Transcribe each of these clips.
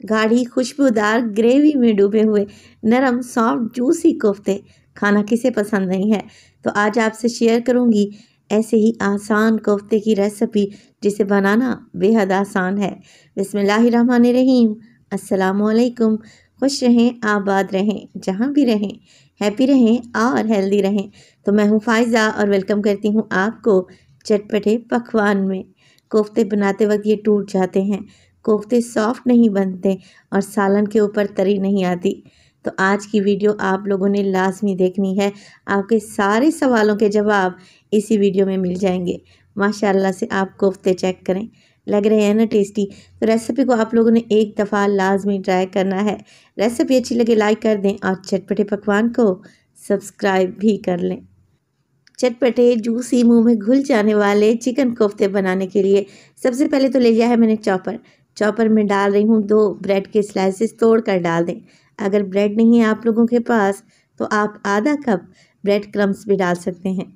गाढ़ी खुशबूदार ग्रेवी में डूबे हुए नरम सॉफ्ट जूसी कोफ्ते खाना किसे पसंद नहीं है। तो आज आपसे शेयर करूंगी ऐसे ही आसान कोफ्ते की रेसिपी जिसे बनाना बेहद आसान है। बिस्मिल्लाहिर्रहमानिर्रहीम। अस्सलामुअलैकुम। खुश रहें, आबाद रहें, जहाँ भी रहें, हैप्पी रहें और हेल्दी रहें। तो मैं हूँ फ़ायज़ा और वेलकम करती हूँ आपको चटपटे पकवान में। कोफ्ते बनाते वक्त ये टूट जाते हैं, कोफ्ते सॉफ्ट नहीं बनते और सालन के ऊपर तरी नहीं आती। तो आज की वीडियो आप लोगों ने लाजमी देखनी है। आपके सारे सवालों के जवाब इसी वीडियो में मिल जाएंगे। माशाल्लाह से आप कोफ्ते चेक करें, लग रहे हैं ना टेस्टी। तो रेसिपी को आप लोगों ने एक दफ़ा लाजमी ट्राई करना है। रेसिपी अच्छी लगे लाइक कर दें और चटपटे पकवान को सब्सक्राइब भी कर लें। चटपटे जूसी मुंह में घुल जाने वाले चिकन कोफ्ते बनाने के लिए सबसे पहले तो ले लिया है मैंने चॉपर में डाल रही हूँ 2 ब्रेड के स्लाइसेस तोड़ कर डाल दें। अगर ब्रेड नहीं है आप लोगों के पास तो आप आधा कप ब्रेड क्रम्स भी डाल सकते हैं।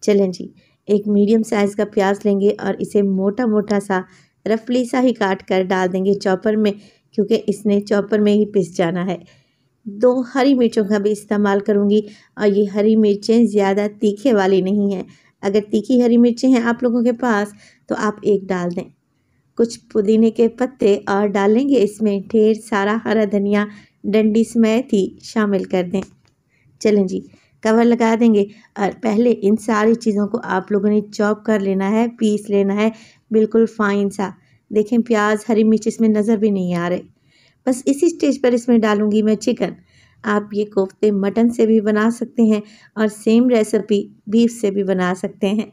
चलें जी, एक मीडियम साइज़ का प्याज लेंगे और इसे मोटा मोटा सा रफली सा ही काट कर डाल देंगे चॉपर में, क्योंकि इसने चॉपर में ही पिस जाना है। 2 हरी मिर्चों का भी इस्तेमाल करूँगी और ये हरी मिर्चें ज़्यादा तीखे वाली नहीं हैं। अगर तीखी हरी मिर्चें हैं आप लोगों के पास तो आप 1 डाल दें। कुछ पुदीने के पत्ते और डालेंगे इसमें ढेर सारा हरा धनिया, डंडी मेथी शामिल कर दें। चलें जी, कवर लगा देंगे और पहले इन सारी चीज़ों को आप लोगों ने चॉप कर लेना है, पीस लेना है बिल्कुल फाइन सा। देखें प्याज हरी मिर्च इसमें नज़र भी नहीं आ रहे। बस इसी स्टेज पर इसमें डालूंगी मैं चिकन। आप ये कोफ्ते मटन से भी बना सकते हैं और सेम रेसिपी बीफ से भी बना सकते हैं।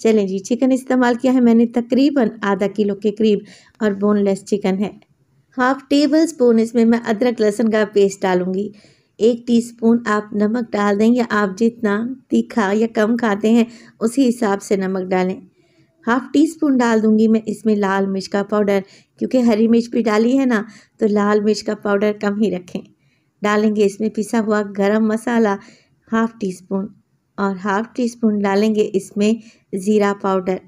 चलें जी, चिकन इस्तेमाल किया है मैंने तकरीबन आधा किलो के करीब और बोनलेस चिकन है। 1/2 टेबल स्पून इसमें मैं अदरक लहसुन का पेस्ट डालूंगी। 1 टीस्पून आप नमक डाल दें, या आप जितना तीखा या कम खाते हैं उसी हिसाब से नमक डालें। 1/2 टीस्पून डाल दूंगी मैं इसमें लाल मिर्च का पाउडर, क्योंकि हरी मिर्च भी डाली है ना, तो लाल मिर्च का पाउडर कम ही रखें। डालेंगे इसमें पिसा हुआ गरम मसाला 1/2 टीस्पून और 1/2 टीस्पून डालेंगे इसमें ज़ीरा पाउडर।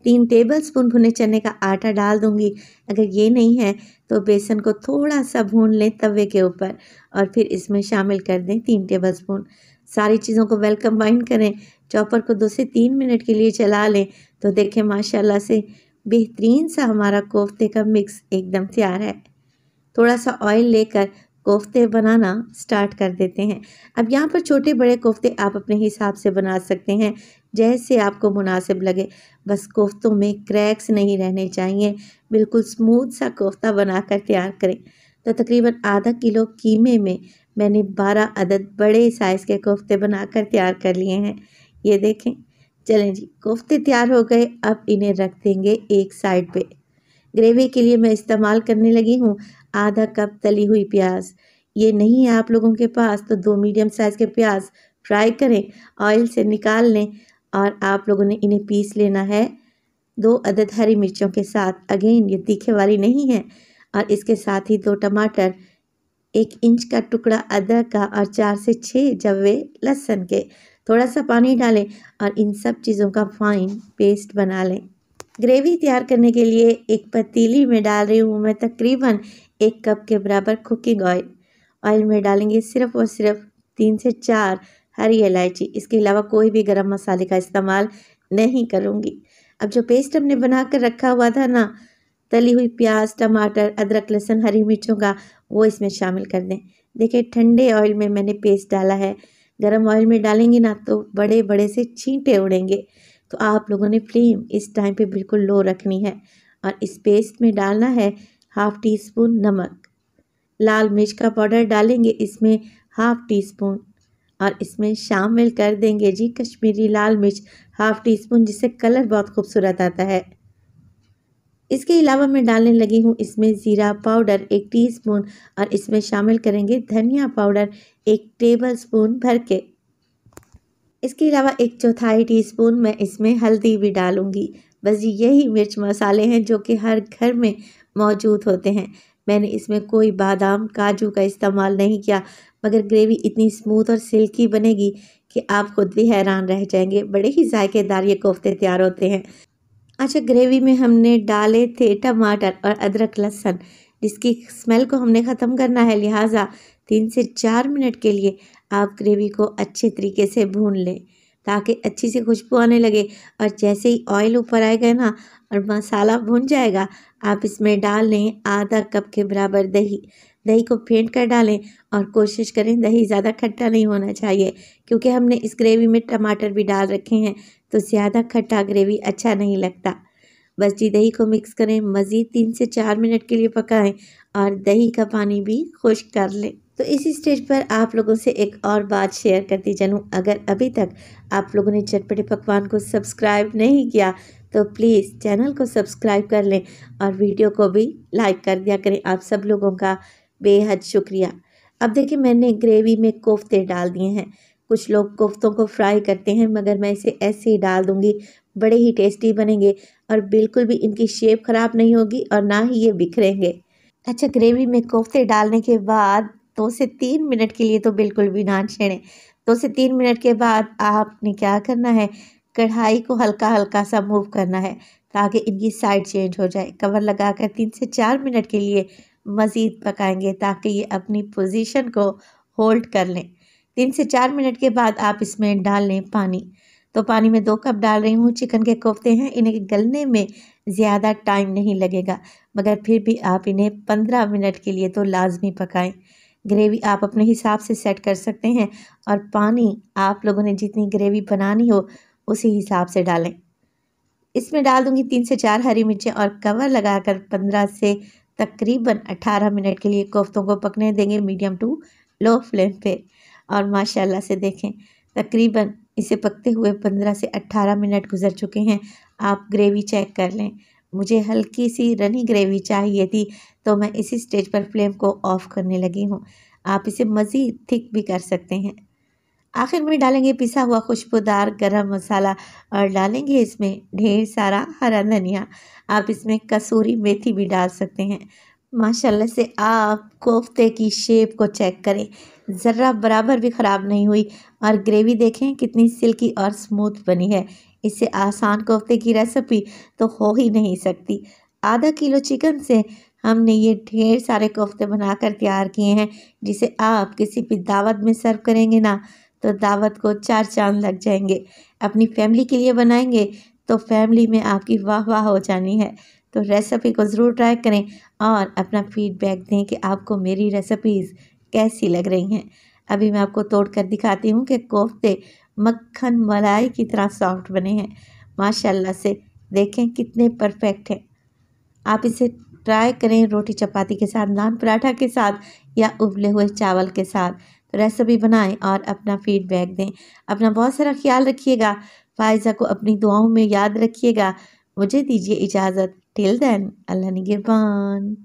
3 टेबलस्पून भुने चने का आटा डाल दूंगी। अगर ये नहीं है तो बेसन को थोड़ा सा भून लें तवे के ऊपर और फिर इसमें शामिल कर दें 3 टेबलस्पून। सारी चीज़ों को वेल कंबाइन करें। चॉपर को 2 से 3 मिनट के लिए चला लें तो देखें माशाल्लाह से बेहतरीन सा हमारा कोफ्ते का मिक्स एकदम तैयार है। थोड़ा सा ऑयल लेकर कोफ्ते बनाना स्टार्ट कर देते हैं। अब यहाँ पर छोटे बड़े कोफ्ते आप अपने हिसाब से बना सकते हैं, जैसे आपको मुनासिब लगे। बस कोफ्तों में क्रैक्स नहीं रहने चाहिए, बिल्कुल स्मूथ सा कोफ्ता बनाकर तैयार करें। तो तकरीबन आधा किलो कीमे में मैंने 12 अदद बड़े साइज़ के कोफ्ते बनाकर तैयार कर लिए हैं। ये देखें। चलें जी, कोफ्ते तैयार हो गए। अब इन्हें रख देंगे एक साइड पे। ग्रेवी के लिए मैं इस्तेमाल करने लगी हूँ आधा कप तली हुई प्याज। ये नहीं है आप लोगों के पास तो 2 मीडियम साइज़ के प्याज फ्राई करें, ऑयल से निकाल लें और आप लोगों ने इन्हें पीस लेना है 2 अदद हरी मिर्चों के साथ। अगेन ये तीखे वाली नहीं है। और इसके साथ ही 2 टमाटर, 1 इंच का टुकड़ा अदरक का और 4 से 6 जव्वे लहसुन के। थोड़ा सा पानी डालें और इन सब चीज़ों का फाइन पेस्ट बना लें। ग्रेवी तैयार करने के लिए एक पतीली में डाल रही हूँ मैं तकरीबन 1 कप के बराबर कुकिंग ऑयल। ऑयल में डालेंगे सिर्फ़ और सिर्फ 3 से 4 हरी इलायची। इसके अलावा कोई भी गरम मसाले का इस्तेमाल नहीं करूँगी। अब जो पेस्ट हमने बना कर रखा हुआ था ना, तली हुई प्याज, टमाटर, अदरक, लहसुन, हरी मिर्चों का, वो इसमें शामिल कर दें। देखिए ठंडे ऑयल में मैंने पेस्ट डाला है। गरम ऑयल में डालेंगे ना तो बड़े बड़े से छींटे उड़ेंगे। तो आप लोगों ने फ्लेम इस टाइम पे बिल्कुल लो रखनी है और इस पेस्ट में डालना है 1/2 टीस्पून नमक। लाल मिर्च का पाउडर डालेंगे इसमें 1/2 टीस्पून और इसमें शामिल कर देंगे जी कश्मीरी लाल मिर्च 1/2 टीस्पून, जिससे कलर बहुत खूबसूरत आता है। इसके अलावा मैं डालने लगी हूँ इसमें ज़ीरा पाउडर 1 टीस्पून और इसमें शामिल करेंगे धनिया पाउडर 1 टेबलस्पून भर के। इसके अलावा 1/4 टीस्पून मैं इसमें हल्दी भी डालूंगी। बस यही मिर्च मसाले हैं जो कि हर घर में मौजूद होते हैं। मैंने इसमें कोई बादाम काजू का इस्तेमाल नहीं किया, मगर ग्रेवी इतनी स्मूथ और सिल्की बनेगी कि आप खुद भी हैरान रह जाएंगे। बड़े ही जायकेदार ये कोफ्ते तैयार होते हैं। अच्छा, ग्रेवी में हमने डाले थे टमाटर और अदरक लहसुन। जिसकी स्मेल को हमने ख़त्म करना है। लिहाजा 3 से 4 मिनट के लिए आप ग्रेवी को अच्छे तरीके से भून लें ताकि अच्छी सी खुशबू आने लगे। और जैसे ही ऑयल ऊपर आएगा ना और मसाला भुन जाएगा, आप इसमें डाल लें आधा कप के बराबर दही। दही को फेंट कर डालें और कोशिश करें दही ज़्यादा खट्टा नहीं होना चाहिए, क्योंकि हमने इस ग्रेवी में टमाटर भी डाल रखे हैं, तो ज़्यादा खट्टा ग्रेवी अच्छा नहीं लगता। बस जी दही को मिक्स करें, मज़ीद 3 से 4 मिनट के लिए पकाएं और दही का पानी भी खुश्क कर लें। तो इसी स्टेज पर आप लोगों से एक और बात शेयर करती चलूँ, अगर अभी तक आप लोगों ने चटपटे पकवान को सब्सक्राइब नहीं किया तो प्लीज़ चैनल को सब्सक्राइब कर लें और वीडियो को भी लाइक कर दिया करें। आप सब लोगों का बेहद शुक्रिया। अब देखिए मैंने ग्रेवी में कोफ्ते डाल दिए हैं। कुछ लोग कोफ्तों को फ्राई करते हैं, मगर मैं इसे ऐसे ही डाल दूँगी। बड़े ही टेस्टी बनेंगे और बिल्कुल भी इनकी शेप ख़राब नहीं होगी और ना ही ये बिखरेंगे। अच्छा, ग्रेवी में कोफ्ते डालने के बाद 2 से 3 मिनट के लिए तो बिल्कुल भी ना छेड़ें। 2 से 3 मिनट के बाद आपने क्या करना है, कढ़ाई को हल्का हल्का सा मूव करना है ताकि इनकी साइड चेंज हो जाए। कवर लगाकर 3 से 4 मिनट के लिए मज़ीद पकाएंगे ताकि ये अपनी पोजीशन को होल्ड कर लें। 3 से 4 मिनट के बाद आप इसमें डाल लें पानी। तो पानी में 2 कप डाल रही हूँ। चिकन के कोफ्ते हैं, इन्हें गलने में ज़्यादा टाइम नहीं लगेगा, मगर फिर भी आप इन्हें 15 मिनट के लिए तो लाजमी पकाएं। ग्रेवी आप अपने हिसाब से सेट कर सकते हैं और पानी आप लोगों ने जितनी ग्रेवी बनानी हो उसी हिसाब से डालें। इसमें डाल दूंगी 3 से 4 हरी मिर्चें और कवर लगाकर 15 से तकरीबन 18 मिनट के लिए कोफ्तों को पकने देंगे मीडियम टू लो फ्लेम पे। और माशाल्लाह से देखें तकरीबन इसे पकते हुए 15 से 18 मिनट गुजर चुके हैं। आप ग्रेवी चेक कर लें। मुझे हल्की सी रनी ग्रेवी चाहिए थी, तो मैं इसी स्टेज पर फ्लेम को ऑफ करने लगी हूँ। आप इसे मज़ीद थिक भी कर सकते हैं। आखिर में डालेंगे पिसा हुआ खुशबूदार गरम मसाला और डालेंगे इसमें ढेर सारा हरा धनिया। आप इसमें कसूरी मेथी भी डाल सकते हैं। माशाल्लाह से आप कोफ्ते की शेप को चेक करें, ज़र्रा बराबर भी ख़राब नहीं हुई और ग्रेवी देखें कितनी सिल्की और स्मूथ बनी है। इससे आसान कोफ्ते की रेसिपी तो हो ही नहीं सकती। आधा किलो चिकन से हमने ये ढेर सारे कोफ्ते बनाकर तैयार किए हैं, जिसे आप किसी भी दावत में सर्व करेंगे ना तो दावत को 4 चांद लग जाएंगे। अपनी फैमिली के लिए बनाएंगे तो फैमिली में आपकी वाह वाह हो जानी है। तो रेसिपी को ज़रूर ट्राई करें और अपना फीडबैक दें कि आपको मेरी रेसिपीज़ कैसी लग रही हैं। अभी मैं आपको तोड़ कर दिखाती हूँ कि कोफ्ते मक्खन मलाई की तरह सॉफ्ट बने हैं। माशाल्लाह से देखें कितने परफेक्ट हैं। आप इसे ट्राई करें रोटी चपाती के साथ, नान पराठा के साथ या उबले हुए चावल के साथ। तो रेसिपी बनाएं और अपना फीडबैक दें। अपना बहुत सारा ख्याल रखिएगा। फ़ाइज़ा को अपनी दुआओं में याद रखिएगा। मुझे दीजिए इजाज़त। टिल देन, अल्लाह निगहबान।